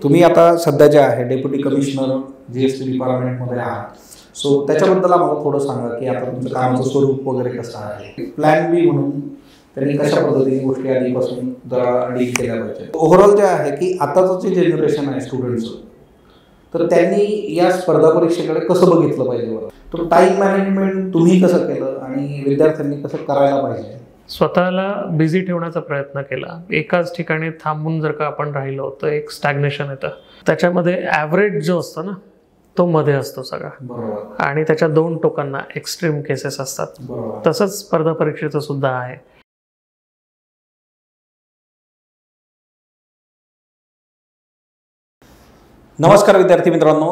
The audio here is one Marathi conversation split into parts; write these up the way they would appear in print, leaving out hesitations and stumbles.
तुम्ही आता सध्या जे आहे डेप्युटी कमिशनर जीएसटी डिपार्टमेंटमध्ये आहात, सो त्याच्याबद्दल आम्हाला थोडं सांगा की आता तुमचं कामाचं स्वरूप वगैरे कसं आहे, प्लॅन बी म्हणून त्यांनी कशा पद्धतीने गोष्टी आधीपासून जरा डील केल्या पाहिजे. ओव्हरऑल जे आहे की आताचं जे जनरेशन आहे स्टुडंट्सचं, तर त्यांनी या स्पर्धा परीक्षेकडे कसं बघितलं पाहिजे बरं? तर टाईम मॅनेजमेंट तुम्ही कसं केलं आणि विद्यार्थ्यांनी कसं करायला पाहिजे? स्वतःला बिझी ठेवण्याचा प्रयत्न केला. एकाच ठिकाणी थांबून जर का आपण राहिलो तर एक स्टॅग्नेशन येतं. त्याच्यामध्ये ॲव्हरेज जो असतो ना तो मध्ये असतो सगळा. बरोबर. आणि त्याच्या दोन टोकांना एक्स्ट्रीम केसेस असतात. बरोबर. तसंच स्पर्धा परीक्षेचं सुद्धा आहे. नमस्कार विद्यार्थी मित्रांनो,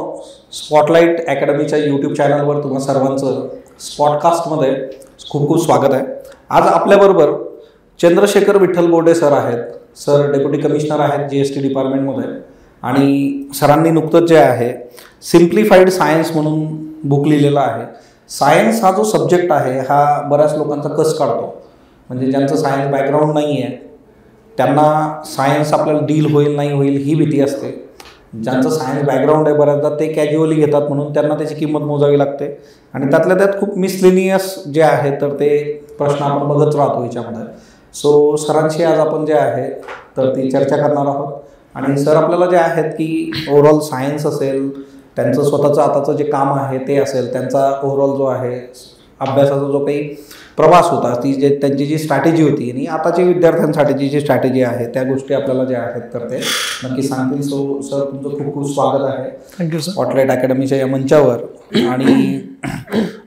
स्पॉटलाईट अकॅडमीच्या यूट्यूब चॅनलवर तुम्हा सर्वांचं स्पॉटकास्टमध्ये खूप खूप स्वागत आहे. आज आपल्याबरोबर चंद्रशेखर विठ्ठल बोर्डे सर आहेत. सर डेप्युटी कमिशनर आहेत जीएसटी डिपार्टमेंटमध्ये आणि सरांनी नुकतंच जे आहे सिम्प्लिफाईड सायन्स म्हणून बुक लिहिलेला आहे. सायन्स हा जो सब्जेक्ट आहे हा बऱ्याच लोकांचा कस काढतो. म्हणजे ज्यांचं सायन्स बॅकग्राऊंड नाही आहे त्यांना सायन्स आपल्याला डील होईल नाही होईल ही भीती असते. ज्यांचं सायन्स बॅकग्राऊंड आहे बऱ्याचदा ते कॅज्युअली घेतात म्हणून त्यांना त्याची किंमत मोजावी लागते आणि त्यातल्या त्यात खूप मिसलेनियस जे आहे तर ते प्रश्न आपण बघत राहतो याच्यामध्ये. सो सरांशी आज आपण जे आहे तर ती चर्चा करणार आहोत. आणि सर आपल्याला जे आहेत की ओव्हरऑल सायन्स असेल, त्यांचं स्वतःचं आताचं जे काम आहे ते असेल, त्यांचा ओव्हरऑल जो आहे अभ्यासाचा जो काही प्रवास होता, ती जे त्यांची जी स्ट्रॅटेजी होती आणि आताची विद्यार्थ्यांसाठीची जी स्ट्रॅटेजी आहे त्या गोष्टी आपल्याला ज्या आहेत तर ते नक्की सांगतील. सो सर तुमचं खूप खूप स्वागत आहे थँक्यू सर स्पॉटलाईट अकॅडमीच्या या मंचावर. आणि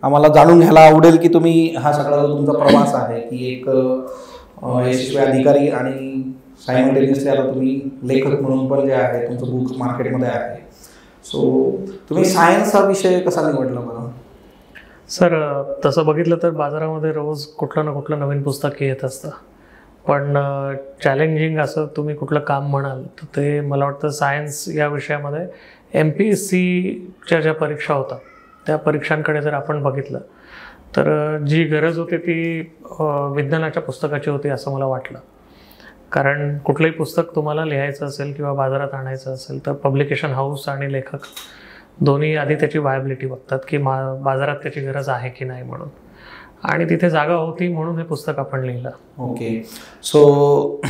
आम्हाला जाणून घ्यायला आवडेल की तुम्ही हा सगळा जो तुमचा प्रवास आहे की एक यशस्वी अधिकारी आणि सायमल्टेनियसली आता तुम्ही लेखक म्हणून पण जे आहे तुमचं बुक मार्केटमध्ये आहे. सो तुम्ही सायन्स हा विषय कसा निवडला मला? सर तसं बघितलं तर बाजारामध्ये रोज कुठलं ना कुठलं नवीन पुस्तक येत असतं. पण चॅलेंजिंग असं तुम्ही कुठलं काम म्हणाल तर ते मला वाटतं सायन्स या विषयामध्ये MPSCच्या ज्या परीक्षा होतात त्या परीक्षांकडे जर आपण बघितलं तर जी गरज होती ती विज्ञानाच्या पुस्तकाची होती असं मला वाटलं. कारण कुठलंही पुस्तक तुम्हाला लिहायचं असेल किंवा बाजारात आणायचं असेल तर पब्लिकेशन हाऊस आणि लेखक दोन्ही आधी त्याची वायबिलिटी बघतात की बाजारात त्याची गरज आहे की नाही म्हणून. आणि तिथे जागा होती म्हणून हे पुस्तक आपण लिहिलं. ओके. सो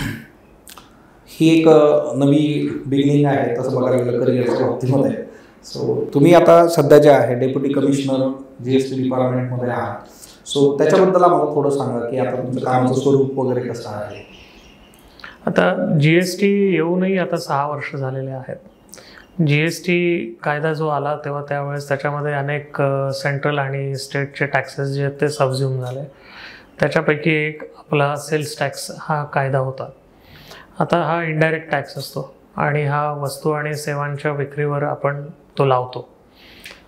ही एक नवी बिगिनिंग आहे तसं बघायला गेलं करिअरच्या बाबतीमध्ये. सो तुम्ही आता सध्या जे आहे डेप्युटी कमिशनर जीएसटी डिपार्टमेंटमध्ये आहात, सो त्याच्याबद्दल आम्हाला थोडं सांगा की आता तुमचं कामाचं स्वरूप वगैरे कसं आहे? आता GST येऊनही आता 6 वर्ष झालेले आहेत. GST कायदा जो आला तेव्हा त्यावेळेस त्याच्यामध्ये अनेक सेंट्रल आणि स्टेटचे टॅक्सेस जे आहेत ते सबझ्युम झाले. त्याच्यापैकी एक आपला सेल्स टॅक्स हा कायदा होता. आता हा इनडायरेक्ट टॅक्स असतो आणि हा वस्तू आणि सेवांच्या विक्रीवर आपण तो लावतो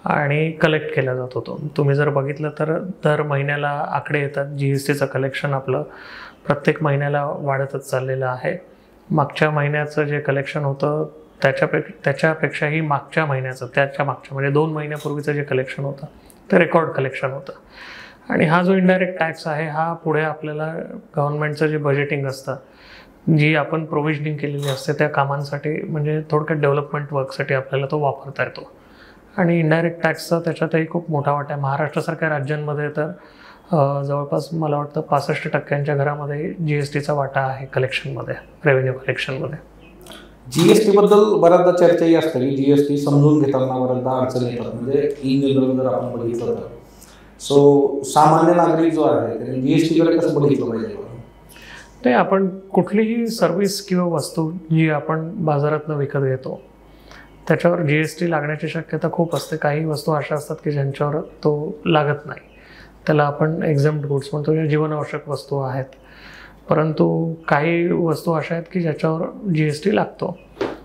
आणि कलेक्ट केला जातो. तो तुम्ही जर बघितलं तर दर महिन्याला आकडे येतात. GSTचं कलेक्शन आपलं प्रत्येक महिन्याला वाढतच चाललेलं आहे. मागच्या महिन्याचं जे कलेक्शन होतं त्याच्यापेक्षाही मागच्या महिन्याचं म्हणजे 2 महिन्यापूर्वीचं जे कलेक्शन होतं ते रेकॉर्ड कलेक्शन होतं. आणि हा जो इनडायरेक्ट टॅक्स आहे हा पुढे आपल्याला गव्हर्नमेंटचं जे बजेटिंग असतं, जी आपण प्रोव्हिजनिंग केलेली असते त्या कामांसाठी म्हणजे थोडक्यात डेव्हलपमेंट वर्कसाठी आपल्याला तो वापरता येतो. आणि इनडायरेक्ट टॅक्सचा त्याच्यातही खूप मोठा वाटा आहे. महाराष्ट्रासारख्या राज्यांमध्ये तर जवळपास मला वाटतं 65% घरामध्ये GSTचा वाटा आहे कलेक्शनमध्ये, रेव्हेन्यू कलेक्शनमध्ये. GST बद्दल बऱ्याचदा चर्चाही असते की GST समजून घेताना बऱ्याचदा अडचणी येतात. म्हणजे इन जनरल जर आपण बघितलं तर सो सामान्य नागरिक जो आहे त्याने GSTकडे कसं बघितलं पाहिजे? ते आपण कुठलीही सर्व्हिस किंवा वस्तू जी आपण बाजारातनं विकत घेतो त्याच्यावर GST लागण्याची शक्यता खूप असते. काही वस्तू अशा असतात की ज्यांच्यावर तो लागत नाही, त्याला आपण एक्झम्प्ट गुड्स म्हणतो, या जीवनावश्यक वस्तू आहेत. परंतु काही वस्तू अशा आहेत की ज्याच्यावर GST लागतो.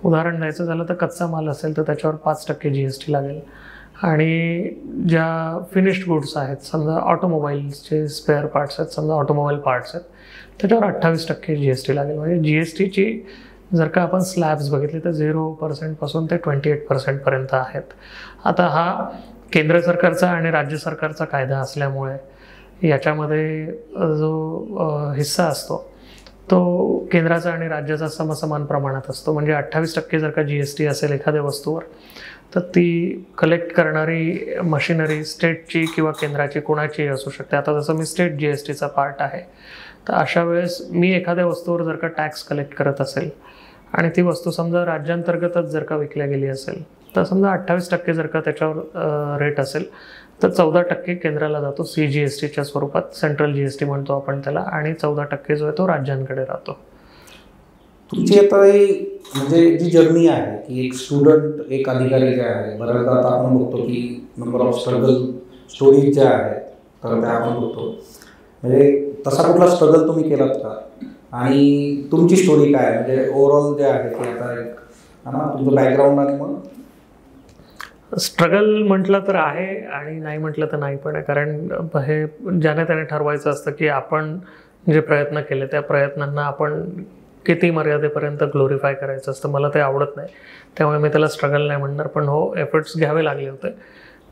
उदाहरण द्यायचं झालं तर कच्चा माल असेल तर त्याच्यावर 5% GST लागेल. आणि ज्या फिनिश्ड गुड्स आहेत, समजा ऑटोमोबाईलचे स्पेअर पार्ट्स आहेत, समजा ऑटोमोबाईल पार्ट्स आहेत, त्याच्यावर 28% GST लागेल. म्हणजे GSTची जर का आपण स्लॅब्स बघितले तर 0% पासून ते 28% पर्यंत आहेत. आता हा केंद्र सरकारचा आणि राज्य सरकारचा कायदा असल्यामुळे याच्यामध्ये जो हिस्सा असतो तो केंद्राचा आणि राज्याचा समसमान प्रमाणात असतो. म्हणजे 28% जर का GST असेल एखाद्या वस्तूवर, तर ती कलेक्ट करणारी मशिनरी स्टेटची किंवा केंद्राची कोणाचीही असू शकते. आता जसं मी स्टेट GSTचा पार्ट आहे, तर अशा वेळेस मी एखाद्या वस्तूवर जर का टॅक्स कलेक्ट करत असेल आणि ती वस्तू समजा राज्यांतर्गतच जर का विकल्या गेली असेल, तर समजा 28% जर का त्याच्यावर रेट असेल, तर 14% केंद्राला जातो CGSTच्या स्वरूपात, सेंट्रल GST म्हणतो आपण त्याला, आणि 14% जो आहे तो राज्यांकडे राहतो. तुमची आता म्हणजे जी जर्नी आहे की एक स्टुडंट एक अधिकारी जे आहे, बऱ्याचदा आता आपण बघतो की नंबर ऑफ स्ट्रगल स्टोरीज ज्या आहेत तर त्या आपण बघतो. म्हणजे तसा कुठला स्ट्रगल तुम्ही केलात का, आणि तुमची स्टोरी काय म्हणजे ओव्हरऑल जे आहे ते आता एक तुमचं बॅकग्राऊंड आणि मग स्ट्रगल म्हटलं तर आहे आणि नाही म्हटलं तर नाही पण आहे. कारण हे ज्याने त्याने ठरवायचं असतं की आपण जे प्रयत्न केले त्या प्रयत्नांना आपण किती मर्यादेपर्यंत ग्लोरिफाय करायचं असतं. मला ते आवडत नाही, त्यामुळे मी त्याला स्ट्रगल नाही म्हणणार. पण हो, एफर्ट्स घ्यावे लागले होते.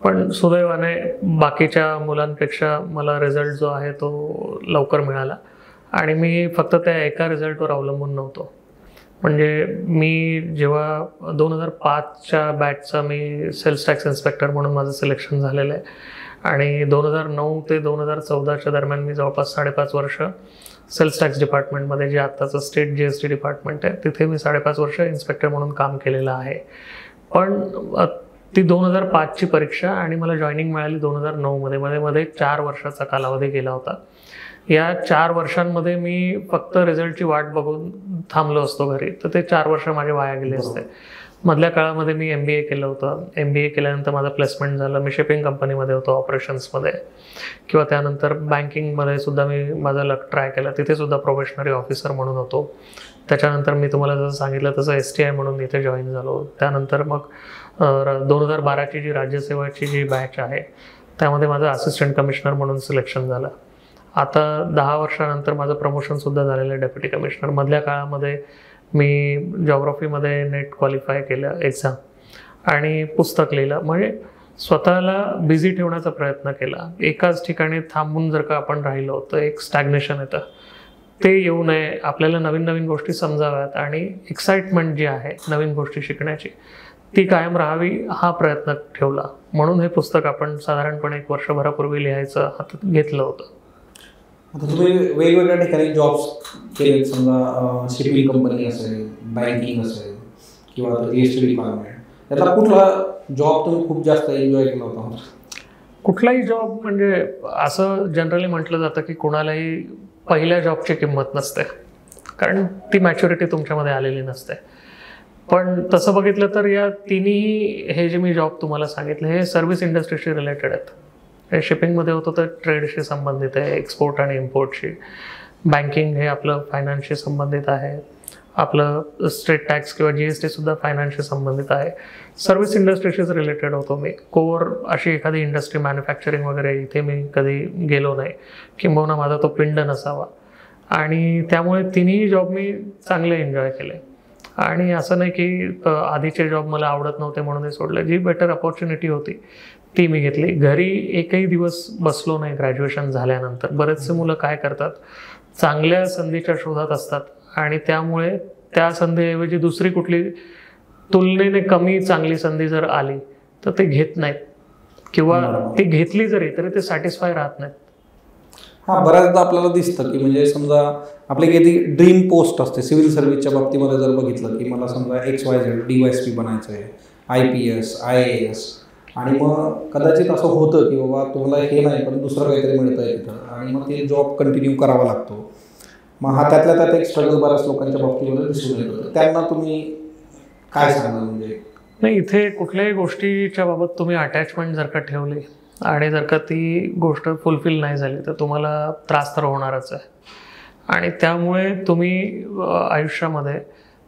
पण सुदैवाने बाकीच्या मुलांपेक्षा मला रिझल्ट जो आहे तो लवकर मिळाला, आणि मी फक्त त्या एका रिझल्टवर अवलंबून नव्हतो. म्हणजे मी जेव्हा 2005च्या बॅचचा मी सेल्स टॅक्स इन्स्पेक्टर म्हणून माझं सिलेक्शन झालेलं आहे, आणि 2009 ते 2014च्या दरम्यान मी जवळपास 5.5 वर्ष सेल्स टॅक्स डिपार्टमेंटमध्ये, जे आत्ताचं स्टेट GST डिपार्टमेंट आहे, तिथे मी 5.5 वर्ष इन्स्पेक्टर म्हणून काम केलेलं आहे. पण ती 2005ची परीक्षा आणि मला जॉईनिंग मिळाली 2009मध्ये. मध्ये 4 वर्षाचा कालावधी गेला होता. या 4 वर्षांमध्ये मी फक्त रिझल्टची वाट बघून थांबलो असतो घरी, तर ते 4 वर्ष माझे वाया गेले असते. मधल्या काळामध्ये मी MBA केलं होतं. MBA केल्यानंतर माझं प्लेसमेंट झालं. मी शिपिंग कंपनीमध्ये होतो ऑपरेशन्समध्ये, किंवा त्यानंतर बँकिंगमध्ये सुद्धा मी माझा लक ट्राय केला, तिथे सुद्धा प्रोबेशनरी ऑफिसर म्हणून होतो. त्याच्यानंतर मी तुम्हाला जसं सांगितलं तसं STI म्हणून इथे जॉईन झालो. त्यानंतर मग 2012ची जी राज्यसेवाची जी बॅच आहे त्यामध्ये माझं असिस्टंट कमिशनर म्हणून सिलेक्शन झालं. आता 10 वर्षानंतर माझं प्रमोशनसुद्धा झालेलं आहे डेप्युटी कमिशनर. मधल्या काळामध्ये मी जॉग्राफीमध्ये नेट क्वालिफाय केलं एक्झाम, आणि पुस्तक लिहिलं. म्हणजे स्वतःला बिझी ठेवण्याचा प्रयत्न केला. एकाच ठिकाणी थांबून जर का आपण राहिलो तर एक स्टॅग्नेशन येतं, ते येऊ नये. आपल्याला नवीन नवीन गोष्टी समजाव्यात, आणि एक्साइटमेंट जी आहे नवीन गोष्टी शिकण्याची ती कायम राहावी, हा प्रयत्न ठेवला. म्हणून हे पुस्तक आपण साधारणपणे 1 वर्षभरापूर्वी लिहायचं हातात घेतलं होतं. आता तुम्ही वेगवेगळ्या ठिकाणी जॉब्स केले, समजा शिपिंग कंपनी असेल, बँकिंग असेल, किंवा GST डिपार्टमेंट, त्यातला कुठला जॉब तुम्ही खूप जास्त एन्जॉय केला होता? कुठलाही जॉब म्हणजे असं जनरली म्हटलं जातं की कोणालाही पहिल्या जॉबची किंमत नसते, कारण ती मॅच्युरिटी तुमच्यामध्ये आलेली नसते. पण तसं बघितलं तर या तिन्ही हे जे मी जॉब तुम्हाला सांगितले हे सर्व्हिस इंडस्ट्रीशी रिलेटेड आहेत. हे शिपिंगमध्ये होतं तर ट्रेडशी संबंधित आहे, एक्सपोर्ट आणि इम्पोर्टशी. बँकिंग हे आपलं फायनान्सशी संबंधित आहे. आपलं स्टेट टॅक्स किंवा GSTसुद्धा फायनान्सशी संबंधित आहे. सर्व्हिस इंडस्ट्रीशीच रिलेटेड होतो मी. कोर अशी एखादी इंडस्ट्री मॅन्युफॅक्चरिंग वगैरे इथे मी कधी गेलो नाही, किंबहुना माझा तो पिंड नसावा. आणि त्यामुळे तिन्ही जॉब मी चांगले एन्जॉय केले. आणि असं नाही की आधीचे जॉब मला आवडत नव्हते म्हणून हे सोडलं. जी बेटर अपॉर्च्युनिटी होती ती मी घेतली. घरी एकही दिवस बसलो नाही ग्रॅज्युएशन झाल्यानंतर. बरेचसे मुलं काय करतात, चांगल्या संधीच्या शोधात असतात, आणि त्यामुळे त्या संधीऐवजी दुसरी कुठली तुलनेने कमी चांगली संधी जर आली तर ते घेत नाहीत, किंवा ती घेतली जरी तरी ते सॅटिस्फाय राहत नाहीत. हां, बऱ्याचदा आपल्याला दिसतं की म्हणजे समजा आपली किती ड्रीम पोस्ट असते सिव्हिल सर्व्हिसच्या बाबतीमध्ये जर बघितलं की मला समजा XYZ DYSP बनायचं आहे, IPS IAS, आणि मग कदाचित असं होतं की बाबा तुम्हाला हे नाही पण दुसरं काहीतरी मिळतं आहे तिथं, आणि मग ते जॉब कंटिन्यू करावा लागतो. मग हा त्यातल्या त्यात एक स्ट्रगल बऱ्याच लोकांच्या बाबतीमध्ये दिसून येतो. त्यांना तुम्ही काय सांगाल? म्हणजे नाही, इथे कुठल्याही गोष्टीच्या बाबत तुम्ही अटॅचमेंट जर का ठेवली आणि जर का ती गोष्ट फुलफिल नाही झाली तर तुम्हाला त्रास तर होणारच आहे. आणि त्यामुळे तुम्ही आयुष्यामध्ये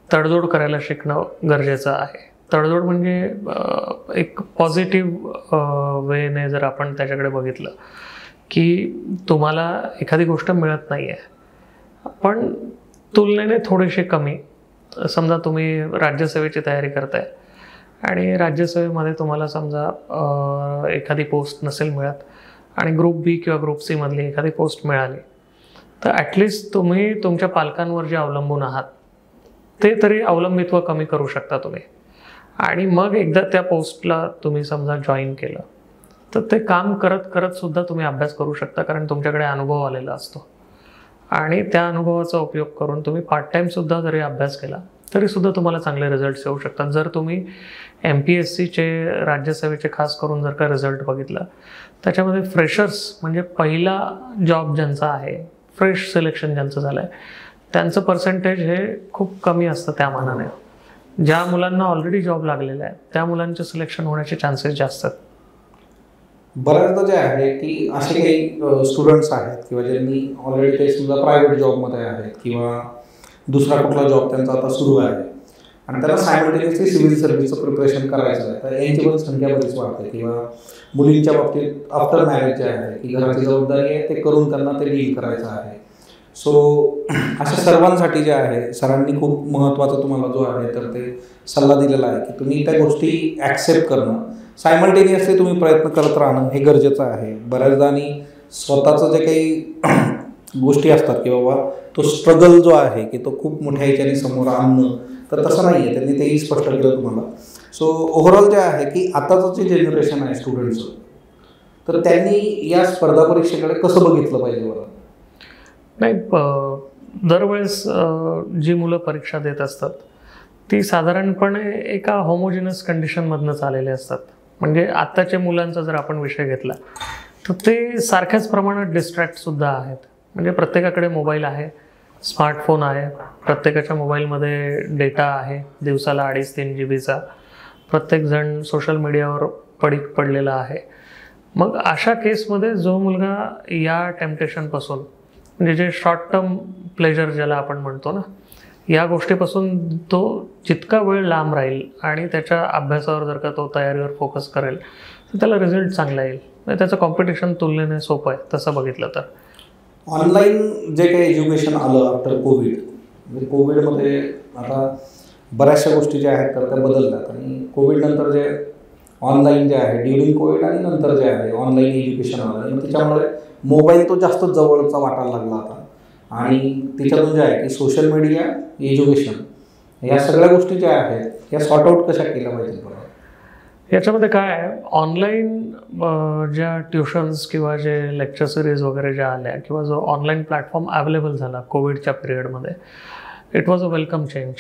तडजोड करायला शिकणं गरजेचं आहे. तडजोड म्हणजे एक पॉझिटिव्ह वेने जर आपण त्याच्याकडे बघितलं की तुम्हाला एखादी गोष्ट मिळत नाही आहे, पण तुलनेने थोडीशी कमी. समजा तुम्ही राज्यसेवेची तयारी करताय आणि राज्यसेवेमध्ये तुम्हाला समजा एखादी पोस्ट नसेल मिळत आणि ग्रुप B किंवा ग्रुप C मधली एखादी पोस्ट मिळाली, तर ॲटलिस्ट तुम्ही तुमच्या पालकांवर जे अवलंबून आहात ते तरी अवलंबित्व कमी करू शकता तुम्ही. आणि मग एकदा त्या पोस्टला तुम्ही समजा जॉईन केलं तर ते काम करत करत सुद्धा तुम्ही अभ्यास करू शकता, कारण तुमच्याकडे अनुभव आलेला असतो. आणि त्या अनुभवाचा उपयोग करून तुम्ही पार्ट टाईमसुद्धा जरी अभ्यास केला तरी सुद्धा तुम्हाला चांगले रिझल्ट्स येऊ शकतात. जर तुम्ही MPSCचे राज्यसेवेचे खास करून जर का रिझल्ट बघितला, त्याच्यामध्ये फ्रेशर्स म्हणजे पहिला जॉब ज्यांचा आहे, फ्रेश सिलेक्शन ज्यांचं झालं आहे, त्यांचं पर्सेंटेज हे खूप कमी असतं त्या मानाने. ज्या मुलांना ऑलरेडी जॉब लागलेला आहे त्या मुलांचे सिलेक्शन होण्याचे चान्सेस जास्त आहेत. बऱ्याचदा जे आहे की असे काही स्टुडंट्स आहेत किंवा ज्यांनी ऑलरेडी काही समजा प्रायव्हेट जॉबमध्ये आहेत किंवा दुसरा कुठला जॉब त्यांचा आता सुरू आहे आणि त्यांना सायमल्टेनियसली सिव्हिल सर्व्हिसचं प्रिपरेशन करायचं आहे, तर यांची पण संख्या बरीच वाढते. किंवा मुलींच्या बाबतीत आफ्टर मॅरेज जे आहे की घराची जबाबदारी आहे ते करून त्यांना ते डील करायचं आहे. सो अशा सर्वांसाठी जे आहे सरांनी खूप महत्त्वाचा तुम्हाला जो आहे तर ते सल्ला दिलेला आहे की तुम्ही त्या गोष्टी ॲक्सेप्ट करणं, सायमल्टेनियसली तुम्ही प्रयत्न करत राहणं हे गरजेचं आहे. बऱ्याचदा आणि स्वतःचं जे काही गोष्टी असतात की बाबा तो स्ट्रगल जो आहे की तो खूप मोठ्या ह्याच्याने समोर आणणं, तर तसं नाही आहे. त्यांनी तेही स्पष्ट केलं तुम्हाला. सो ओव्हरऑल जे आहे की आताचं जे जनरेशन आहे स्टुडंट्सचं, तर त्यांनी या स्पर्धा परीक्षेकडे कसं बघितलं पाहिजे बरं? नाही, दरवेळेस जी मुलं परीक्षा देत असतात ती साधारणपणे एका होमोजिनस कंडिशनमधनंच आलेले असतात. म्हणजे आत्ताच्या मुलांचा जर आपण विषय घेतला तर ते सारख्याच प्रमाणात डिस्ट्रॅक्टसुद्धा आहेत. म्हणजे प्रत्येकाकडे मोबाईल आहे, स्मार्टफोन आहे, प्रत्येकाच्या मोबाईलमध्ये डेटा आहे दिवसाला 2.5-3 GBचा. प्रत्येकजण सोशल मीडियावर पडलेला आहे. मग अशा केसमध्ये जो मुलगा या टेम्पटेशनपासून, म्हणजे जे शॉर्ट टर्म प्लेजर ज्याला आपण म्हणतो ना, या गोष्टीपासून तो जितका वेळ लांब राहील आणि त्याच्या अभ्यासावर जर का तो तयारीवर फोकस करेल तर त्याला रिझल्ट चांगला येईल. म्हणजे त्याचं कॉम्पिटिशन तुलनेने सोपं आहे तसं बघितलं तर. ऑनलाईन जे काही एज्युकेशन आलं आफ्टर कोविड, म्हणजे कोविडमध्ये आता बऱ्याचशा गोष्टी ज्या आहेत तर त्या बदलतात. आणि कोविडनंतर जे ऑनलाईन जे आहे, ड्युरिंग कोविड आणि नंतर जे आहे ऑनलाईन एज्युकेशन आलं, मग त्याच्यामुळे मोबाईल तो जास्त जवळचा वाटायला लागला आता. आणि त्याच्यातून जे आहे की सोशल मीडिया, एज्युकेशन या सगळ्या गोष्टी ज्या आहेत या सॉर्ट आऊट कशा केल्या पाहिजेत बरं? याच्यामध्ये काय आहे, ऑनलाईन ज्या ट्युशन्स किंवा जे लेक्चर सिरीज वगैरे ज्या आल्या किंवा जो ऑनलाईन प्लॅटफॉर्म अवेलेबल झाला कोविडच्या पिरियडमध्ये, it was a welcome change.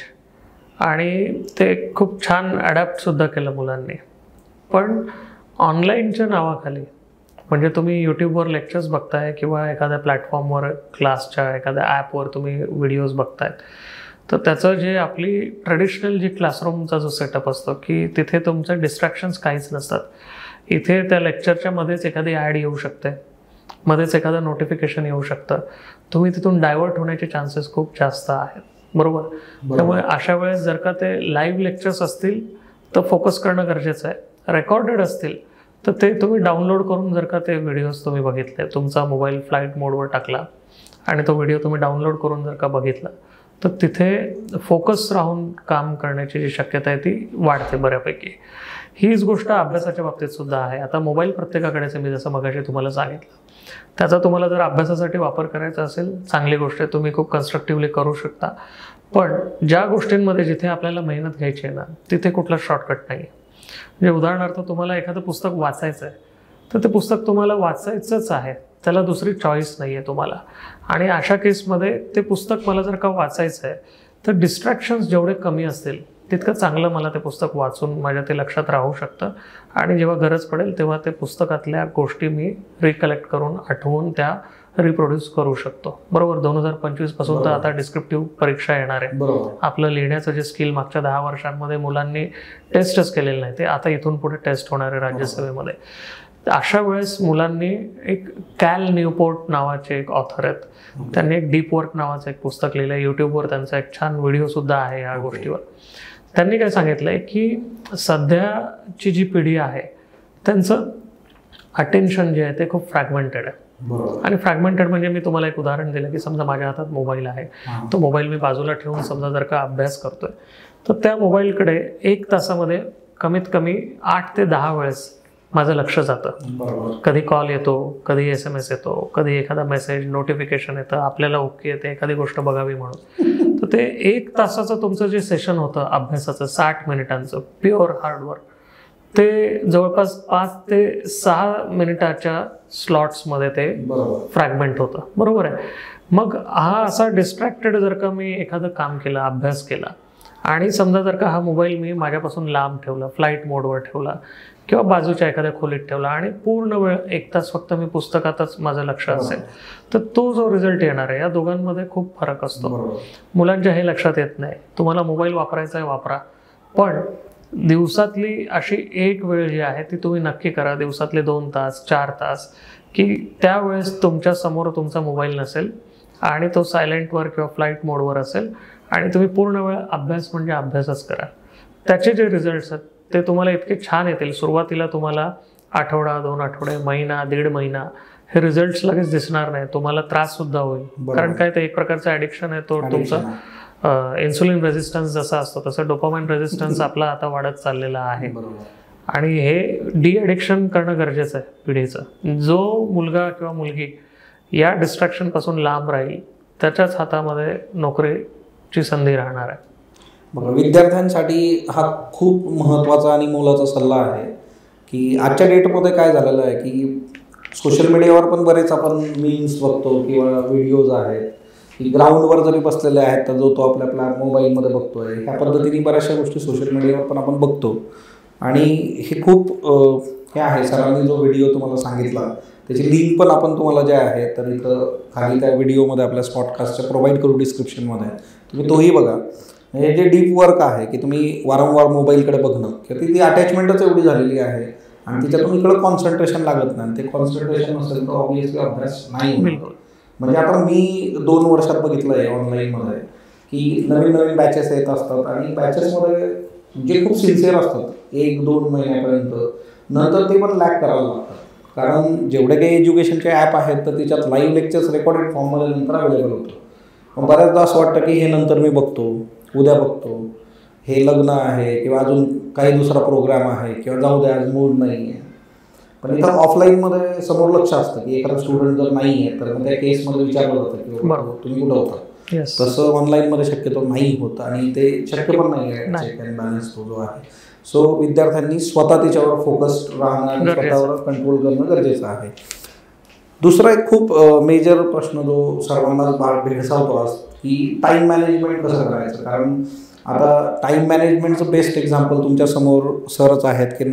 आणि ते खूप छान ॲडॅप्टसुद्धा केलं मुलांनी. पण ऑनलाईनच्या नावाखाली म्हणजे तुम्ही यूट्यूबवर लेक्चर्स बघताय किंवा एखाद्या प्लॅटफॉर्मवर क्लासच्या एखाद्या ॲपवर तुम्ही व्हिडिओज बघतायत, तर त्याचं जे आपली ट्रेडिशनल जी क्लासरूमचा जो सेटअप असतो की तिथे तुमचे डिस्ट्रॅक्शन्स काहीच नसतात. इथे त्या लेक्चरच्या मध्येच एखादी ॲड येऊ शकते, मध्येच एखादं नोटिफिकेशन येऊ शकतं, तुम्ही तिथून डायव्हर्ट होण्याचे चान्सेस खूप जास्त आहेत. बरोबर. त्यामुळे अशा वेळेस जर का ते लाईव्ह लेक्चर्स असतील तर फोकस करणं गरजेचं आहे. रेकॉर्डेड असतील तर ते तुम्ही डाउनलोड करून जर का ते व्हिडिओज तुम्ही बघितले, तुमचा मोबाईल फ्लाईट मोडवर टाकला आणि तो व्हिडिओ तुम्ही डाउनलोड करून जर का बघितला, तर तिथे फोकस राहून काम करण्याची जी शक्यता आहे ती वाढते बऱ्यापैकी. हीच गोष्ट अभ्यासाच्या बाबतीत सुद्धा आहे. आता मोबाईल प्रत्येकाकडेच आहे, मी जसं मगाशी तुम्हाला सांगितलं. त्याचा तुम्हाला जर अभ्यासासाठी वापर करायचा असेल, चांगली गोष्ट आहे, तुम्ही खूप कन्स्ट्रक्टिव्हली करू शकता. पण ज्या गोष्टींमध्ये जिथे आपल्याला मेहनत घ्यायची आहे ना, तिथे कुठला शॉर्टकट नाही. म्हणजे उदाहरणार्थ तुम्हाला एखादं पुस्तक वाचायचं आहे तर ते पुस्तक तुम्हाला वाचायचंच आहे, त्याला दुसरी चॉईस नाही आहे तुम्हाला. आणि अशा केसमध्ये ते पुस्तक मला जर का वाचायचं आहे तर डिस्ट्रॅक्शन्स जेवढे कमी असतील तितकं चांगलं मला ते पुस्तक वाचून माझ्या ते लक्षात राहू शकतं. आणि जेव्हा गरज पडेल तेव्हा ते पुस्तकातल्या गोष्टी मी रिकलेक्ट करून आठवून त्या रिप्रोड्यूस करू शकतो. बरोबर. 2025 पासून तर आता डिस्क्रिप्टिव्ह परीक्षा येणार आहे. बरोबर. आपलं लिहिण्याचं जे स्किल मागच्या 10 वर्षांमध्ये मुलांनी टेस्टच केलेलं नाही, ते आता इथून पुढे टेस्ट होणार आहे राज्यसेवेमध्ये. अशा वेळेस मुलांनी एक कॅल न्यूपोर्ट नावाचे एक ऑथर आहेत, त्यांनी एक डीप वर्क नावाचं एक पुस्तक लिहिलं आहे. यूट्यूबवर त्यांचा एक छान व्हिडिओसुद्धा आहे या गोष्टीवर. त्यांनी काय सांगितलंय की सध्याची जी पिढी आहे त्यांचं अटेन्शन जे आहे ते खूप फ्रॅगमेंटेड आहे. आणि फ्रॅगमेंटेड म्हणजे मी तुम्हाला एक उदाहरण दिलं की समजा माझ्या हातात मोबाईल आहे, तो मोबाईल मी बाजूला ठेवून समजा जर का अभ्यास करतोय तर त्या मोबाईलकडे 1 तासामध्ये कमीत कमी 8 ते 10 वेळेस माझं लक्ष जातं. बरोबर. कधी कॉल येतो, कधी SMS येतो, कधी एखादा मेसेज नोटिफिकेशन येतं, आपल्याला ओके येते एखादी गोष्ट बघावी म्हणून. तर ते 1 तासाचं तुमचं जे सेशन होतं अभ्यासाचं 60 मिनिटांचं प्युअर हार्डवर्क, ते जवळपास 5 ते 6 मिनिटाच्या स्लॉट्समध्ये ते फ्रॅगमेंट होतं. बरोबर आहे. मग हा असा डिस्ट्रॅक्टेड जर का मी एखादं काम केलं, अभ्यास केला, आणि समजा जर का हा मोबाईल मी माझ्यापासून लांब ठेवला, फ्लाईट मोडवर ठेवला किंवा बाजूच्या एखाद्या खोलीत ठेवला आणि पूर्ण वेळ 1 तास फक्त मी पुस्तकातच माझं लक्ष असेल, तर तो जो रिझल्ट येणार आहे या दोघांमध्ये खूप फरक असतो. मुलांच्या हे लक्षात येत नाही. तुम्हाला मोबाईल वापरायचा आहे, वापरा, पण दिवसातली अशी एक वेळ जी आहे ती तुम्ही नक्की करा, दिवसातले 2 तास 4 तास, की त्यावेळेस तुमच्या समोर तुमचा मोबाईल नसेल आणि तो सायलेंटवर किंवा फ्लाईट मोडवर असेल आणि तुम्ही पूर्ण वेळ अभ्यास म्हणजे अभ्यासच करा. त्याचे जे रिझल्ट्स आहेत ते तुम्हाला इतके छान येतील. सुरुवातीला तुम्हाला आठवडा, 2 आठवडे, महिना, 1.5 महिना हे रिझल्ट्स लगेच दिसणार नाही. तुम्हाला त्रास सुद्धा होईल. कारण काय, ते एक प्रकारचं ॲडिक्शन आहे. तो तुमचा इन्सुलिन रेझिस्टन्स जसा असतो तसं डोपामाइन रेझिस्टन्स आपला आता वाढत चाललेला आहे. आणि हे डी ॲडिक्शन करणं गरजेचं आहे पिढीचं. जो मुलगा किंवा मुलगी या डिस्ट्रॅक्शनपासून लांब राहील त्याच्याच हातामध्ये नोकरीची संधी राहणार आहे. बघा, विद्यार्थ्यांसाठी हा खूप महत्त्वाचा आणि मोलाचा सल्ला आहे की आजच्या डेटमध्ये काय झालेलं आहे की सोशल मीडियावर पण बरेच आपण मीम्स बघतो किंवा व्हिडिओज आहेत की ग्राउंडवर जरी बसलेले आहेत तर जो तो आपल्या मोबाईलमध्ये बघतोय. ह्या पद्धतीने बऱ्याचशा गोष्टी सोशल मीडियावर पण आपण बघतो. आणि हे खूप हे आहे. सरांनी जो व्हिडिओ तुम्हाला सांगितला त्याची लिंक पण आपण तुम्हाला जे आहे तर इथं खाली त्या व्हिडिओमध्ये आपल्या स्पॉटकास्टच्या प्रोव्हाइड करू डिस्क्रिप्शनमध्ये, तुम्ही तोही बघा. हे जे डीप वर्क आहे की तुम्ही वारंवार मोबाईलकडे बघणं किंवा ती अटॅचमेंटच एवढी झालेली आहे आणि तिच्यातून इकडं कॉन्सन्ट्रेशन लागत नाही. ते कॉन्सन्ट्रेशन नसेल तर ऑब्व्हियसली अभ्यास नाही होत. म्हणजे आता मी 2 वर्षात बघितलं आहे ऑनलाईनमध्ये की नवीन नवीन बॅचेस येत असतात आणि बॅचेसमध्ये जे खूप सिन्सिअर असतात 1-2 महिन्यापर्यंत, नंतर ते पण लॅक करायला लागतात. कारण जेवढे काही एज्युकेशनचे ॲप आहेत तर त्याच्यात लाईव्ह लेक्चर्स रेकॉर्डेड फॉर्ममध्ये नंतर अवेलेबल होतं. मग बऱ्याचदा असं वाटतं की हे नंतर मी बघतो, उद्या बघतो, हे लग्न आहे किंवा अजून काही दुसरा प्रोग्राम आहे किंवा जाऊ द्या आज मूड नाही आहे. पण इथं ऑफलाईनमध्ये समोर लक्ष असतं की एखादा स्टुडंट जर नाही आहे तर मग त्या केसमध्ये विचारलं जातं की तुम्ही कुठं होता. तसं ऑनलाईनमध्ये शक्यतो नाही होतं आणि ते शक्य पण नाही आहे चेक अँड बॅलन्स तो जो आहे. सो विद्यार्थ्यांनी स्वतः त्याच्यावर फोकस्ड राहणं आणि स्वतःवर कंट्रोल करणं गरजेचं आहे. दुसरा एक खूप मेजर प्रश्न जो सर्वांना भेडसावतो आज की टाईम मॅनेजमेंट कसं करायचं. कारण आता टाईम मॅनेजमेंटचं बेस्ट एक्झाम्पल तुमच्या समोर सरच आहेत की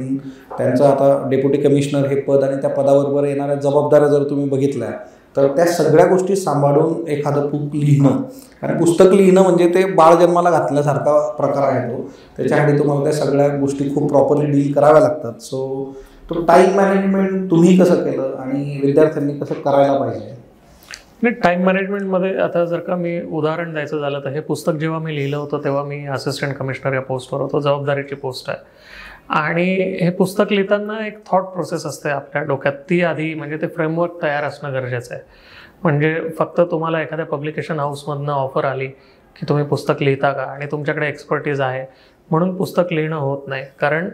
त्यांचं आता डेप्युटी कमिशनर हे पद आणि त्या पदाबरोबर येणाऱ्या जबाबदाऱ्या जर तुम्ही बघितल्या तर त्या सगळ्या गोष्टी सांभाळून एखादं बुक लिहिणं, कारण पुस्तक लिहिणं म्हणजे ते बाळ जन्माला घातल्यासारखा प्रकार आहे तो. त्याच्यासाठी तुम्हाला त्या सगळ्या गोष्टी खूप प्रॉपरली डील कराव्या लागतात. सो तो टाईम मॅनेजमेंट तुम्ही कसं केलं आणि विद्यार्थ्यांनी कसं करायला पाहिजे. नाही, टाईम मॅनेजमेंटमध्ये आता जर का मी उदाहरण द्यायचं झालं तर हे पुस्तक जेव्हा मी लिहिलं होतं तेव्हा मी असिस्टंट कमिशनर या पोस्टवर होतो. जबाबदारीची पोस्ट आहे. आणि हे पुस्तक लिहिताना एक थॉट प्रोसेस असते आपल्या डोक्यात. ती आधी म्हणजे ते फ्रेमवर्क तयार असणं गरजेचं आहे. म्हणजे फक्त तुम्हाला एखाद्या पब्लिकेशन हाऊसमधनं ऑफर आली की तुम्ही पुस्तक लिहिता का आणि तुमच्याकडे एक्सपर्टीज आहे म्हणून पुस्तक लिहिणं होत नाही. कारण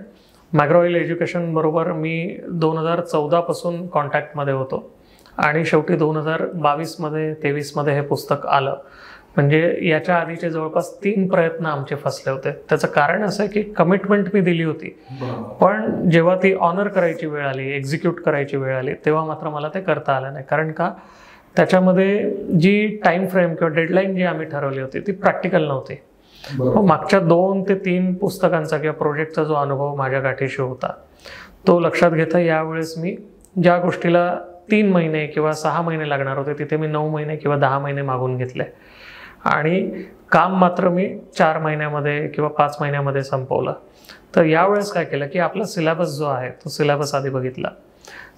मॅग्रो-हिल एज्युकेशन बरोबर मी 2014 पासून कॉन्टॅक्टमध्ये होतो आणि शेवटी 2022मध्ये 23मध्ये हे पुस्तक आलं. म्हणजे याच्या आधीचे जवळपास 3 प्रयत्न आमचे फसले होते. त्याचं कारण असं आहे की कमिटमेंट मी दिली होती, पण जेव्हा ती ऑनर करायची वेळ आली, एक्झिक्यूट करायची वेळ आली, तेव्हा मात्र मला ते करता आलं नाही. कारण का, त्याच्यामध्ये जी टाईम फ्रेम किंवा डेडलाईन जी आम्ही ठरवली होती ती प्रॅक्टिकल नव्हती. मागच्या 2 ते 3 पुस्तकांचा किंवा प्रोजेक्टचा जो अनुभव माझ्या गाठीशी होता तो लक्षात घेता यावेळेस मी ज्या गोष्टीला 3 महिने किंवा 6 महिने लागणार होते तिथे मी 9 महिने किंवा 10 महिने मागून घेतले आणि काम मात्र मी 4 महिन्यामध्ये किंवा 5 महिन्यामध्ये संपवलं. तर यावेळेस काय केलं की आपला सिलेबस जो आहे तो सिलेबस आधी बघितला.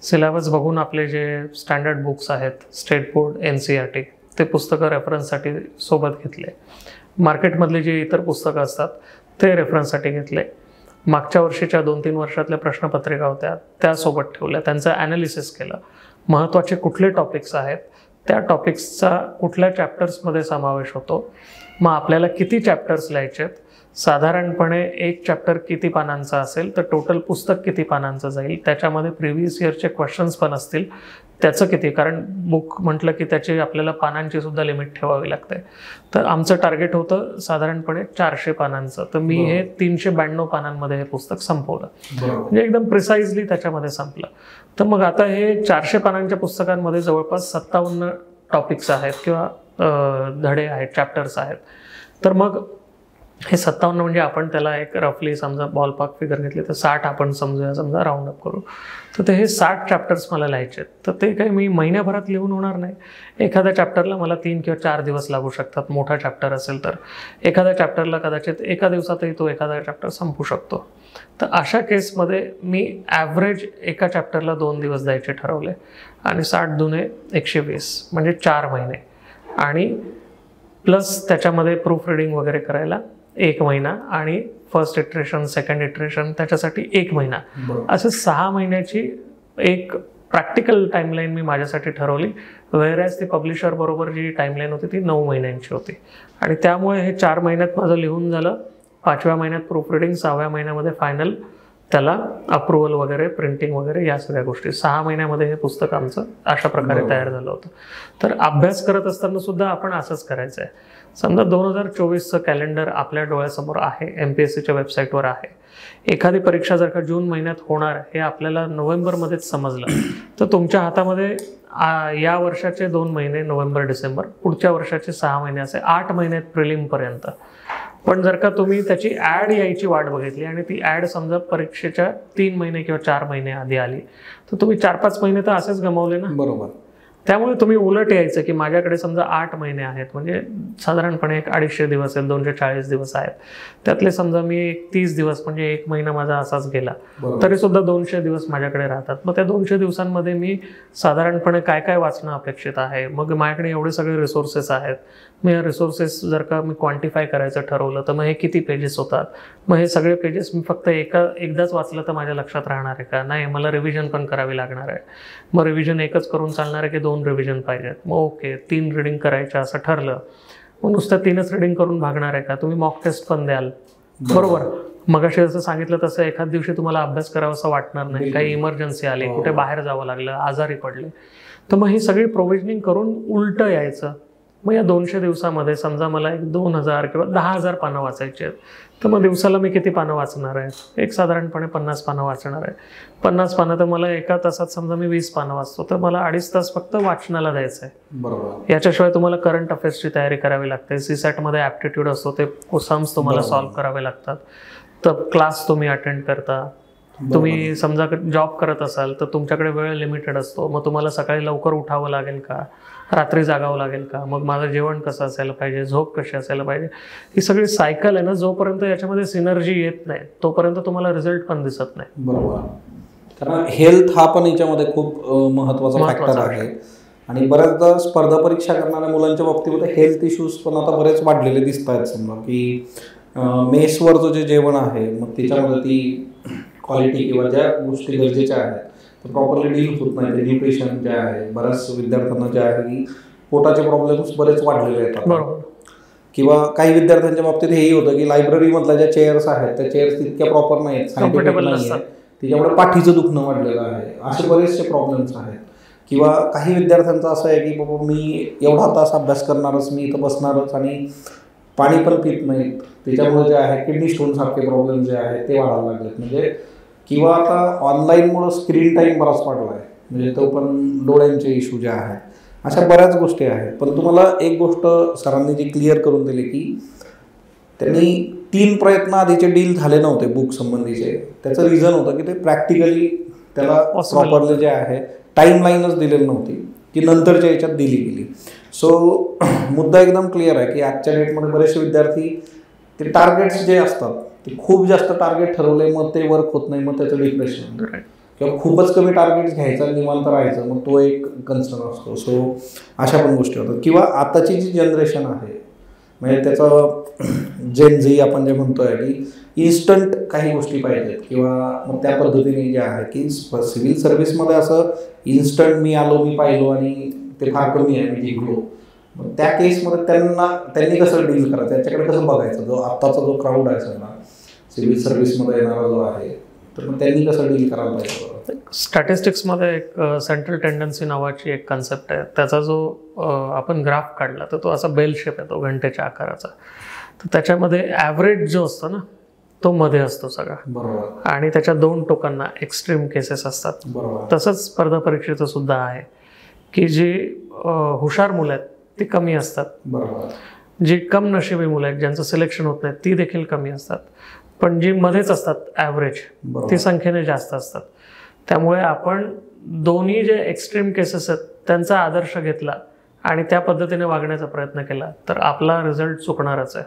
सिलेबस बघून आपले जे स्टँडर्ड बुक्स आहेत, स्टेट बोर्ड, NCERT, ते पुस्तकं रेफरन्ससाठी सोबत घेतले. मार्केटमधले जे इतर पुस्तकं असतात ते रेफरन्ससाठी घेतले. मागच्या वर्षीच्या 2-3 वर्षातल्या प्रश्नपत्रिका होत्या त्यासोबत ठेवल्या, त्यांचं ॲनालिसिस केलं. महत्त्वाचे कुठले टॉपिक्स आहेत, त्या टॉपिक्सचा कुठल्या चॅप्टर्समध्ये समावेश होतो, मग आपल्याला किती चॅप्टर्स लिहायचे आहेत, साधारणपणे एक चॅप्टर किती पानांचा असेल तर टोटल पुस्तक किती पानांचं जाईल, त्याच्यामध्ये प्रिव्हियस इयरचे क्वेश्चन्स पण असतील, त्याचं किती, कारण बुक म्हटलं की त्याची आपल्याला पानांची सुद्धा लिमिट ठेवावी लागते. तर आमचं टार्गेट होतं साधारणपणे 400 पानांचं. तर मी हे 392 पानांमध्ये हे पुस्तक संपवलं, म्हणजे एकदम प्रिसाइजली त्याच्यामध्ये संपलं. तर मग आता हे 400 पानांच्या पुस्तकांमध्ये जवळपास 57 टॉपिक्स आहेत किंवा धडे आहेत, चॅप्टर्स आहेत. तर मग हे 57 म्हणजे आपण त्याला एक रफली समजा बॉलपार्क फिगर घेतली तर 60 आपण समजूया, समजा राऊंड अप करू. तर ते हे 60 चॅप्टर्स मला लिहायचे आहेत. तर ते काही मी महिन्याभरात लिहून होणार नाही. एखाद्या चॅप्टरला मला 3 किंवा 4 दिवस लागू शकतात, मोठा चॅप्टर असेल तर. एखाद्या चॅप्टरला कदाचित एका दिवसातही तो एखादा चॅप्टर संपू शकतो. तर अशा केसमध्ये मी ॲव्हरेज एका चॅप्टरला 2 दिवस द्यायचे ठरवले आणि 60 दुने 120 म्हणजे 4 महिने, आणि प्लस त्याच्यामध्ये प्रूफ रिडिंग वगैरे करायला 1 महिना आणि फर्स्ट इटरेशन, सेकंड इटरेशन त्याच्यासाठी 1 महिना, असं 6 महिन्याची एक प्रॅक्टिकल टाईमलाईन मी माझ्यासाठी ठरवली. व्हेअरॅज ती पब्लिशर बरोबर जी टाईमलाईन होती ती 9 महिन्यांची होती. आणि त्यामुळे हे 4 महिन्यात माझं लिहून झालं. 5व्या महिन्यात प्रूफ रिडिंग, 6व्या महिन्यामध्ये फायनल, त्याला अप्रुव्हल वगैरे, प्रिंटिंग वगैरे या सगळ्या गोष्टी. 6 महिन्यामध्ये हे पुस्तक आमचं अशा प्रकारे तयार झालं होतं. तर अभ्यास करत असताना सुद्धा आपण असंच करायचं आहे. समजा 2024चं कॅलेंडर आपल्या डोळ्यासमोर आहे, MPSCच्या वेबसाईटवर आहे. एखादी परीक्षा जर का जून महिन्यात होणार हे आपल्याला नोव्हेंबरमध्येच समजलं तर तुमच्या हातामध्ये या वर्षाचे 2 महिने, नोव्हेंबर डिसेंबर, पुढच्या वर्षाचे 6 महिने, असे 8 महिने प्रिलिमपर्यंत. पण जर का तुम्ही त्याची ॲड यायची वाट बघितली आणि ती ॲड समजा परीक्षेच्या 3 महिने किंवा 4 महिने आधी आली तर तुम्ही 4-5 महिने तर असेच गमावले ना. बरोबर. त्यामुळे तुम्ही उलट यायचं की माझ्याकडे समजा 8 महिने आहेत, म्हणजे साधारणपणे 250 दिवस आहेत, 240 दिवस आहेत. त्यातले समजा मी 30 दिवस म्हणजे 1 महिना माझा असाच गेला, तरी सुद्धा 200 दिवस माझ्याकडे राहतात. मग त्या 200 दिवसांमध्ये मी साधारणपणे काय काय वाचणं अपेक्षित आहे. मग माझ्याकडे एवढे सगळे रिसोर्सेस आहेत. मग या रिसोर्सेस जर का मी क्वांटिफाय करायचं ठरवलं तर मग हे किती पेजेस होतात. मग हे सगळे पेजेस मी फक्त एकदाच वाचलं तर माझ्या लक्षात राहणार आहे का? नाही, मला रिव्हिजन पण करावी लागणार आहे. मग रिव्हिजन एकच करून चालणार आहे की 2 रिव्हिजन पाहिजेत? मग ओके, 3 रिडिंग करायच्या असं ठरलं. मग नुसतं 3च रिडिंग करून भागणार आहे का? तुम्ही मॉक टेस्ट पण द्याल, बरोबर. मगाशी जसं सांगितलं तसं एखाद दिवशी तुम्हाला अभ्यास करावा असं वाटणार नाही, काही इमर्जन्सी आली, कुठे बाहेर जावं लागलं, आजारी पडले, तर मग ही सगळी प्रोव्हिजनिंग करून उलटं यायचं. मग या 200 दिवसामध्ये समजा मला एक 2000 किंवा 10,000 पानं वाचायची आहेत, तर मग दिवसाला मी किती पानं वाचणार आहे? एक साधारणपणे 50 पानं वाचणार आहे. 50 पानं तर मला एका तासात समजा मी 20 पानं वाचतो, तर मला 2.5 तास फक्त वाचनाला द्यायचं आहे. बरोबर. याच्याशिवाय तुम्हाला करंट अफेअर्सची तयारी करावी लागते. सीसॅटमध्ये ॲप्टिट्यूड असतो, ते सम्स तुम्हाला सॉल्व्ह करावे लागतात. तर क्लास तुम्ही अटेंड करता. तुम्ही समजा जॉब करत असाल तर तुमच्याकडे वेळ लिमिटेड असतो. मग तुम्हाला सकाळी लवकर उठावं लागेल का? रात्री जागावं लागेल का? मग माझं जेवण कसं असायला पाहिजे? झोप कशी असायला पाहिजे? ही सगळी सायकल आहे ना, जोपर्यंत याच्यामध्ये सिनर्जी येत नाही तोपर्यंत तुम्हाला रिझल्ट पण दिसत नाही. बरोबर. कारण हेल्थ हा पण याच्यामध्ये खूप महत्त्वाचा फॅक्टर आहे. आणि बऱ्याचदा स्पर्धा परीक्षा करणाऱ्या मुलांच्या बाबतीमध्ये हेल्थ इश्यूज पण आता बरेच वाढलेले दिसत आहेत. समजा की मेसवरचं जे जेवण आहे मग त्याच्यामध्ये ती क्वालिटी किंवा ज्या गोष्टी गरजेच्या आहेत ते प्रॉपरली डील होत नाही. ते न्यूट्रिशन जे आहे, बऱ्याच विद्यार्थ्यांना जे आहे की पोटाचे प्रॉब्लेम्स बरेच वाढलेले आहेत. बरोबर. किंवा काही विद्यार्थ्यांच्या बाबतीत हेही होतं की लायब्ररीमधल्या ज्या चेअर्स आहेत त्या चेअर्स तितक्या प्रॉपर नाहीत, कम्फर्टेबल नसतात, त्याच्यामुळे पाठीचं दुखणं वाढलेलं आहे. असे बरेचसे प्रॉब्लेम्स आहेत. किंवा काही विद्यार्थ्यांचं असं आहे की बाबा मी एवढा तास अभ्यास करणारच, मी इथं बसणारच आणि पाणी पण पित नाहीत. त्याच्यामुळे जे आहे किडनी स्टोन सारखे प्रॉब्लेम जे आहेत ते वाढायला लागलेत. म्हणजे किंवा आता ऑनलाईनमुळं स्क्रीन टाईम बराच वाढला आहे, म्हणजे तो पण डोळ्यांचे इश्यू जे आहेत, अशा बऱ्याच गोष्टी आहेत. पण तुम्हाला एक गोष्ट सरांनी जी क्लिअर करून दिली की त्यांनी 3 प्रयत्न आधीचे डील झाले नव्हते बुक संबंधीचे. त्याचं रिझन होतं की ते प्रॅक्टिकली त्याला प्रॉपरली जे आहे टाईमलाईनच दिलेली नव्हती की नंतरच्या याच्यात दिली गेली. सो मुद्दा एकदम क्लिअर आहे की आजच्या डेटमध्ये बरेचसे विद्यार्थी ते टार्गेट्स जे असतात ते खूप जास्त टार्गेट ठरवले, मग ते वर्क होत नाही, मग त्याचं डिप्रेशन, किंवा खूपच कमी टार्गेट्स घ्यायचं निवांत राहायचं, मग तो एक कन्सर्न असतो. सो अशा पण गोष्टी होतात. किंवा आताची जी जनरेशन आहे म्हणजे त्याचं जेन झी आपण जे म्हणतोय की इन्स्टंट काही गोष्टी पाहिजेत, किंवा मग त्या पद्धतीने जे आहे की सिव्हिल सर्व्हिसमध्ये असं इन्स्टंट मी आलो, मी पाहिलो आणि ते फार कमी आहे, मी जिंकलो, मग त्या केसमध्ये त्यांनी कसं डील करायचं, त्यांच्याकडे कसं बघायचं, जो आत्ताचा जो क्राऊड आहे सगळा सिव्हिल सर्व्हिसमध्ये येणारा जो आहे, तर मग त्यांनी कसं डील करायला पाहिजे? स्टॅटिस्टिक्समध्ये एक सेंट्रल टेंडन्सी नावाची एक कन्सेप्ट आहे. त्याचा जो आपण ग्राफ काढला तर तो असा बेल शेप येतो घंटेच्या आकाराचा. तर त्याच्यामध्ये ॲव्हरेज जो असतो ना तो मध्ये असतो सगळा, बरोबर, आणि त्याच्या दोन टोकांना एक्स्ट्रीम केसेस असतात. बरोबर. तसंच स्पर्धा परीक्षेचं सुद्धा आहे की जी हुशार मुलं आहेत ती कमी असतात, बरोबर, जी कम नशिबी मुलं आहेत ज्यांचं सिलेक्शन होत नाही ती देखील कमी असतात, पण जी मध्येच असतात ॲव्हरेज ती संख्येने जास्त असतात. त्यामुळे आपण दोन्ही जे एक्स्ट्रीम केसेस आहेत त्यांचा आदर्श घेतला आणि त्या पद्धतीने वागण्याचा प्रयत्न केला तर आपला रिझल्ट चुकणारच आहे.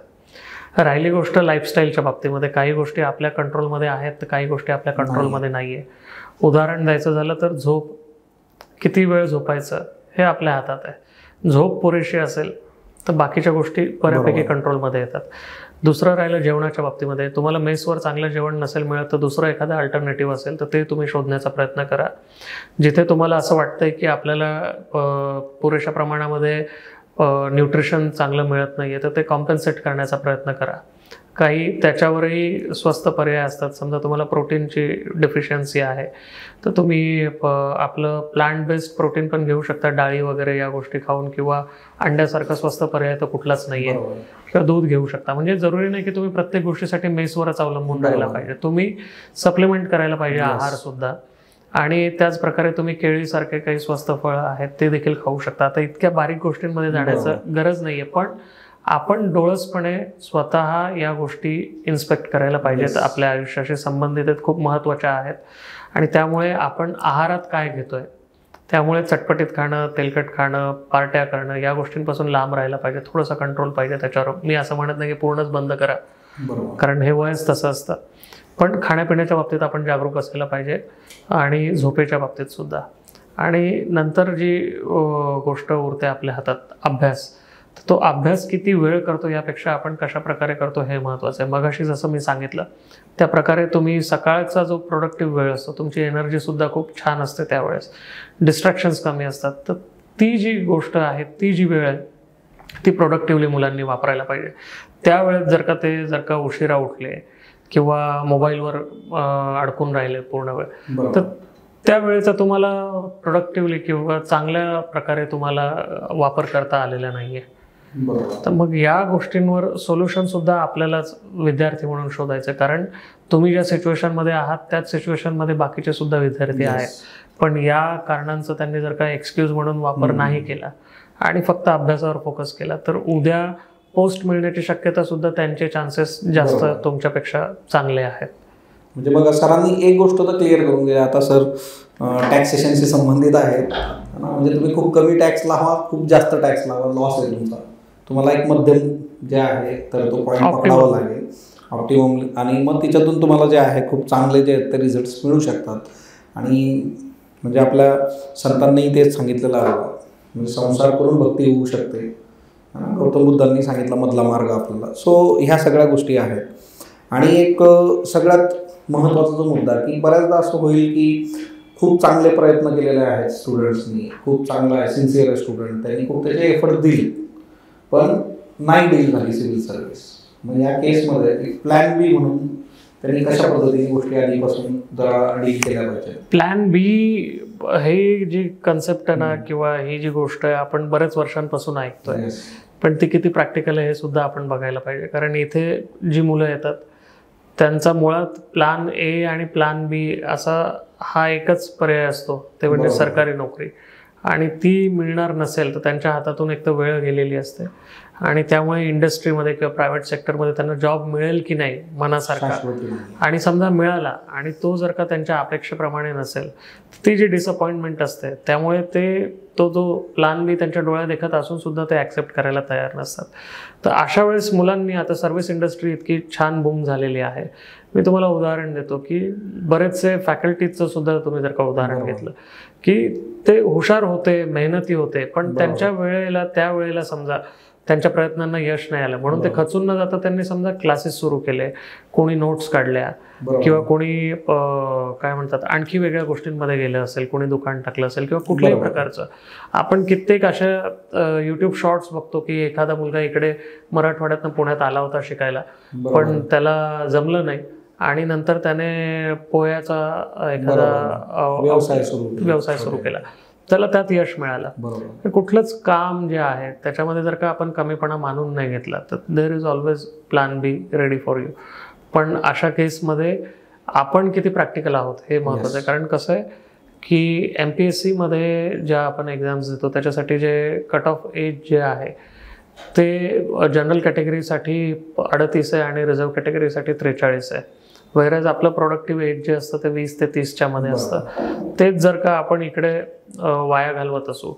राहिली गोष्ट लाईफस्टाईलच्या बाबतीमध्ये, काही गोष्टी आपल्या कंट्रोलमध्ये आहेत तर काही गोष्टी आपल्या कंट्रोलमध्ये नाही आहे. उदाहरण द्यायचं झालं तर झोप, किती वेळ झोपायचं हे आपल्या हातात आहे. झोप पुरेशी असेल तर बाकीच्या गोष्टी बऱ्यापैकी कंट्रोलमध्ये येतात. दुसरं राहिलं जेवणाच्या बाबतीमध्ये, तुम्हाला मेसवर चांगलं जेवण नसेल मिळत तर दुसरं एखादं अल्टरनेटिव्ह असेल तर ते तुम्ही शोधण्याचा प्रयत्न करा. जिथे तुम्हाला असं वाटतंय की आपल्याला पुरेशा प्रमाणामध्ये न्यूट्रिशन चांगलं मिळत नाही आहे तर ते कॉम्पेन्सेट करण्याचा प्रयत्न करा. काही त्याच्यावरही स्वस्त पर्याय असतात. समजा तुम्हाला प्रोटीनची डेफिशियन्सी आहे तर तुम्ही आपलं प्लांट बेस्ड प्रोटीन पण घेऊ शकता, डाळी वगैरे या गोष्टी खाऊन, किंवा अंड्यासारखा स्वस्त पर्याय तर कुठलाच नाही आहे, किंवा दूध घेऊ शकता. म्हणजे जरुरी नाही की तुम्ही प्रत्येक गोष्टीसाठी मेसवरच अवलंबून राहायला पाहिजे. तुम्ही सप्लिमेंट करायला पाहिजे आहार सुद्धा. आणि त्याच प्रकारे तुम्ही केळीसारखे काही स्वस्त फळं आहेत ते देखील खाऊ शकता. आता इतक्या बारीक गोष्टींमध्ये जाण्याचं गरज नाहीये, पण आपण डोळसपणे स्वतः या गोष्टी इन्स्पेक्ट करायला पाहिजेत. आपल्या आयुष्याशी संबंधित आहेत, खूप महत्त्वाच्या आहेत. आणि त्यामुळे आपण आहारात काय घेतोय, त्यामुळे चटपटीत खाणं, तेलकट खाणं, पार्ट्या करणं या गोष्टींपासून लांब राहायला पाहिजे. थोडंसं कंट्रोल पाहिजे त्याच्यावर. मी असं म्हणत नाही की पूर्णच बंद करा, कारण हे वयच तसं असतं. पण खाण्यापिण्याच्या बाबतीत आपण जागरूक असायला पाहिजे, आणि झोपेच्या बाबतीत सुद्धा. आणि नंतर जी गोष्ट उरते आपल्या हातात, अभ्यास. तर तो अभ्यास किती वेळ करतो यापेक्षा आपण कशा प्रकारे करतो हे महत्त्वाचं आहे. मगाशी जसं मी सांगितलं त्या प्रकारे तुम्ही सकाळचा जो प्रोडक्टिव्ह वेळ असतो, तुमची एनर्जीसुद्धा खूप छान असते, त्यावेळेस डिस्ट्रॅक्शन्स कमी असतात. तर ती जी गोष्ट आहे, ती जी वेळ आहे ती प्रोडक्टिव्हली मुलांनी वापरायला पाहिजे. त्यावेळेस जर का उशिरा उठले किंवा मोबाईलवर अडकून राहिले पूर्ण वेळ, तर त्यावेळेचा तुम्हाला प्रोडक्टिव्हली किंवा चांगल्या प्रकारे तुम्हाला वापर करता आलेला नाही आहे. तर मग या गोष्टींवर सोल्युशन सुद्धा आपल्यालाच विद्यार्थी म्हणून शोधायचं. कारण तुम्ही ज्या सिच्युएशनमध्ये आहात त्याच सिच्युएशनमध्ये बाकीचे सुद्धा विद्यार्थी आहेत. पण या कारणांचं त्यांनी जर का एक्सक्यूज म्हणून वापर नाही केला आणि फक्त अभ्यासावर फोकस केला तर उद्या पोस्ट मिळण्याची शक्यता सुद्धा, त्यांचे चान्सेस जास्त तुमच्यापेक्षा चांगले आहेत. म्हणजे बघा, सरांनी एक गोष्ट तर क्लिअर करून दिली. आता सर टॅक्सेशनशी संबंधित आहेत, म्हणजे तुम्ही खूप कमी टॅक्स लावा, खूप जास्त टॅक्स लावा, लॉस आहे तुमचा. तुम्हाला एक मध्यम जे आहे तर तो पॉईंट पकडावा लागेल, ऑप्टिमम. आणि मग तिच्यातून तुम्हाला जे आहे खूप चांगले जे आहेत ते रिझल्ट्स मिळू शकतात. आणि म्हणजे आपल्या संतांनीही तेच सांगितलेलं आहे, म्हणजे संसार करून भक्ती होऊ शकते. गौतम बुद्धांनी सांगितला मधला मार्ग आपल्याला. सो ह्या सगळ्या गोष्टी आहेत. आणि एक सगळ्यात महत्त्वाचा जो मुद्दा की बऱ्याचदा असं होईल की खूप चांगले प्रयत्न केलेले आहेत स्टुडंट्सनी, खूप चांगला आहे, सिन्सिअर आहे स्टुडंट, त्यांनी खूप त्याचे एफर्ट दिले पण नाही डील झाली सिव्हिल सर्व्हिस. मग या केसमध्ये प्लॅन बी म्हणून त्यांनी कशा पद्धतीने गोष्टी आधीपासून जरा डील केल्या पाहिजे. प्लॅन बी हे जी कन्सेप्ट आहे ना, किंवा ही जी गोष्ट आहे आपण बरेच वर्षांपासून ऐकतोय, पण ती किती प्रॅक्टिकल आहे हे सुद्धा आपण बघायला पाहिजे. कारण इथे जी मुलं येतात त्यांचा मुळात प्लॅन ए आणि प्लॅन बी असा हा एकच पर्याय असतो, ते म्हणजे सरकारी नोकरी. आणि ती मिळणार नसेल तर त्यांच्या हातातून एक तर वेळ गेलेली असते, आणि त्यामुळे इंडस्ट्रीमध्ये किंवा प्रायव्हेट सेक्टरमध्ये त्यांना जॉब मिळेल की नाही मनासारखा, आणि समजा मिळाला आणि तो जर का त्यांच्या अपेक्षेप्रमाणे नसेल ती जी डिसअपॉइंटमेंट असते, त्यामुळे ते तो जो प्लॅन बी त्यांच्या डोळ्यात देखत असून सुद्धा ते ॲक्सेप्ट करायला तयार नसतात. तर अशा वेळेस मुलांनी, आता सर्व्हिस इंडस्ट्री इतकी छान बूम झालेली आहे, मी तुम्हाला उदाहरण देतो की बरेचसे फॅकल्टीचं सुद्धा तुम्ही जर का उदाहरण घेतलं की ते हुशार होते, मेहनती होते, पण त्यांच्या वेळेला, त्या वेळेला समजा त्यांच्या प्रयत्नांना यश नाही आलं म्हणून ते खचून न जाता त्यांनी समजा क्लासेस सुरू केले, कोणी नोट्स काढल्या किंवा कोणी काय म्हणतात आणखी वेगळ्या गोष्टींमध्ये गेलं असेल, कोणी दुकान टाकलं असेल किंवा कुठल्याही प्रकारचं. आपण कित्येक अशा यूट्यूब शॉर्ट्स बघतो की एखादा मुलगा इकडे मराठवाड्यातनं पुण्यात आला होता शिकायला, पण त्याला जमलं नाही आणि नंतर त्याने पोह्याचा एखादा व्यवसाय सुरू केला, त्याला त्यात यश मिळालं. कुठलंच काम जे आहे त्याच्यामध्ये जर का आपण कमीपणा मानून नाही घेतला तर there is always plan B ready for you. पण अशा केसमध्ये आपण किती प्रॅक्टिकल आहोत हे महत्त्वाचं आहे. कारण कसं आहे की MPSC मध्ये ज्या आपण एक्झाम्स देतो त्याच्यासाठी जे कट ऑफ एज जे आहे ते जनरल कॅटेगरीसाठी 38 आहे आणि रिझर्व्ह कॅटेगरीसाठी 43 आहे. व्हेअरएज आपलं प्रोडक्टिव्ह एज जे असतं ते 20 ते 30च्या मध्ये असतं. तेच जर का आपण इकडे वाया घालवत असू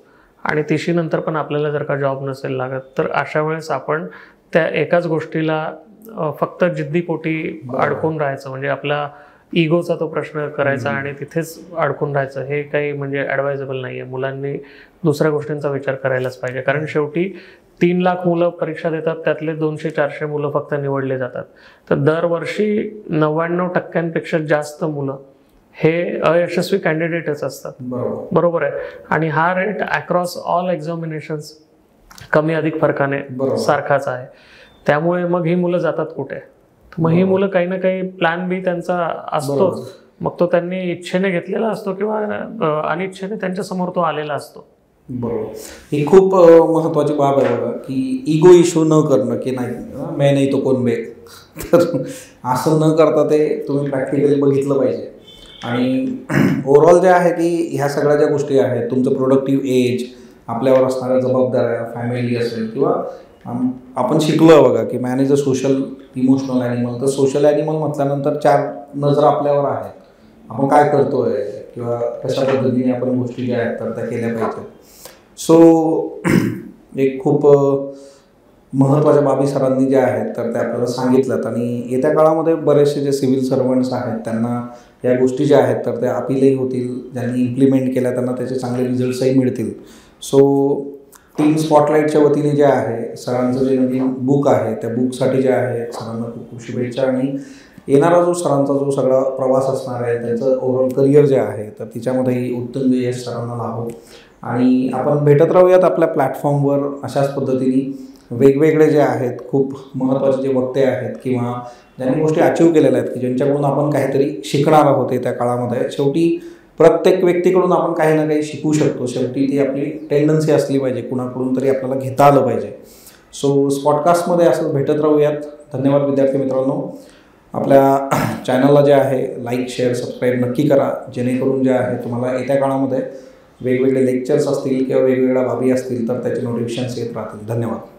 आणि 30 नंतर पण आपल्याला जर का जॉब नसेल लागत तर अशा वेळेस आपण त्या एकाच गोष्टीला फक्त जिद्दीपोटी अडकून राहायचं, म्हणजे आपला इगोचा तो प्रश्न करायचा आणि तिथेच अडकून राहायचं, हे काही म्हणजे ॲडवायजेबल नाही आहे. मुलांनी दुसऱ्या गोष्टींचा विचार करायलाच पाहिजे. कारण शेवटी 3 लाख मुलं परीक्षा देतात, त्यातले 200-400 मुलं फक्त निवडले जातात. तर दरवर्षी 99% जास्त मुलं हे अयशस्वी कॅन्डिडेटच असतात. बरोबर आहे. आणि हा रेट अक्रॉस ऑल एक्झामिनेशन्स कमी अधिक फरकाने सारखाच आहे. त्यामुळे मग ही मुलं जातात कुठे? मग ही मुलं काही ना काही प्लॅन बी त्यांचा असतोच. मग तो त्यांनी इच्छेने घेतलेला असतो किंवा अनिच्छेने त्यांच्या समोर तो आलेला असतो. बरोबर. ही खूप महत्त्वाची बाब आहे बघा की इगो इश्यू न करणं की नाही मैं नाही तो कोण बे, तर असं न करता ते तुम्ही प्रॅक्टिकली बघितलं पाहिजे. आणि ओव्हरऑल जे आहे की ह्या सगळ्या ज्या गोष्टी आहेत, तुमचं प्रोडक्टिव्ह एज, आपल्यावर असणाऱ्या जबाबदाऱ्या, फॅमिली असेल किंवा आपण शिकलो बघा की manage a social emotional animal. तर सोशल ॲनिमल म्हटल्यानंतर 4 नजर आपल्यावर आहेत. आपण काय करतोय किंवा कशा पद्धतीने आपण गोष्टी ज्या आहेत तर त्या केल्या पाहिजेत. सो एक खूप महत्त्वाच्या बाबी सरांनी ज्या आहेत तर त्या आपल्याला सांगितल्यात. आणि येत्या काळामध्ये बरेचसे जे सिव्हिल सर्वंट्स आहेत त्यांना या गोष्टी ज्या आहेत तर त्या अपीलही होतील. ज्यांनी इम्प्लिमेंट केल्या त्यांना त्याचे चांगले रिझल्ट्सही मिळतील. सो टीम स्पॉटलाईटच्या वतीने जे आहे सरांचं जे नवीन बुक आहे त्या बुकसाठी जे आहे सरांना खूप खूप शुभेच्छा. आणि येणारा जो सरांचा जो सगळा प्रवास असणार आहे त्यांचं ओव्हरऑल करिअर जे आहे तर तिच्यामध्येही उत्तम यश सरांना लाभो. आणि आपण भेटत राहूयात आपल्या प्लॅटफॉर्मवर अशाच पद्धतीने. वेगवेगळे जे आहेत खूप महत्त्वाचे जे वक्ते आहेत किंवा ज्यांनी गोष्टी अचीव केलेल्या आहेत की ज्यांच्याकडून आपण काहीतरी शिकणार आहोत त्या काळामध्ये. शेवटी प्रत्येक व्यक्तीकडून आपण काही ना काही शिकू शकतो. शेवटी ती आपली टेंडन्सी असली पाहिजे, कुणाकडून तरी आपल्याला घेता आलं पाहिजे. सो स्पॉटकास्टमध्ये असंच भेटत राहूयात. धन्यवाद विद्यार्थी मित्रांनो. आपल्या चॅनलला जे आहे लाईक, शेअर, सबस्क्राईब नक्की करा, जेणेकरून जे आहे तुम्हाला येत्या काळामध्ये वेगवेगळे लेक्चर्स असतील किंवा वेगवेगळ्या बाबी असतील तर त्याचे नोटिफिकेशन्स येत राहतील. धन्यवाद.